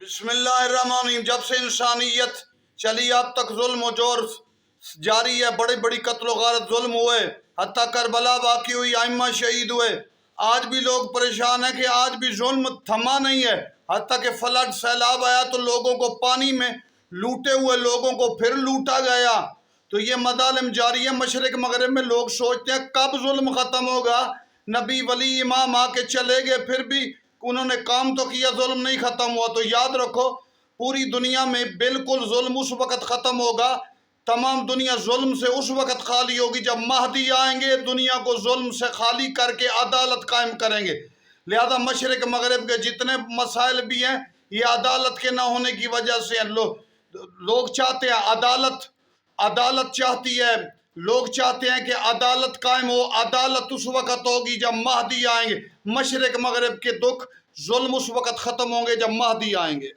بسم اللہ الرحمن الرحیم۔ جب سے انسانیت چلی اب تک ظلم و جور جاری ہے، بڑی بڑی قتل و غارت ظلم ہوئے، حتیٰ کربلا واقع ہوئی، ائمہ شہید ہوئے۔ آج بھی لوگ پریشان ہیں کہ آج بھی ظلم تھما نہیں ہے، حتیٰ کہ فلڈ سیلاب آیا تو لوگوں کو پانی میں لوٹے ہوئے لوگوں کو پھر لوٹا گیا۔ تو یہ مظالم جاری ہے مشرق مغرب میں۔ لوگ سوچتے ہیں کب ظلم ختم ہوگا، نبی ولی امام آ کے چلے گئے، پھر بھی انہوں نے کام تو کیا، ظلم نہیں ختم ہوا۔ تو یاد رکھو پوری دنیا میں بالکل ظلم اس وقت ختم ہوگا، تمام دنیا ظلم سے اس وقت خالی ہوگی جب مہدی آئیں گے، دنیا کو ظلم سے خالی کر کے عدالت قائم کریں گے۔ لہذا مشرق مغرب کے جتنے مسائل بھی ہیں یہ عدالت کے نہ ہونے کی وجہ سے ہیں۔ لوگ چاہتے ہیں عدالت چاہتی ہے، لوگ چاہتے ہیں کہ عدالت قائم ہو۔ عدالت اس وقت ہوگی جب مہدی آئیں گے۔ مشرق مغرب کے دکھ ظلم اس وقت ختم ہوں گے جب مہدی آئیں گے۔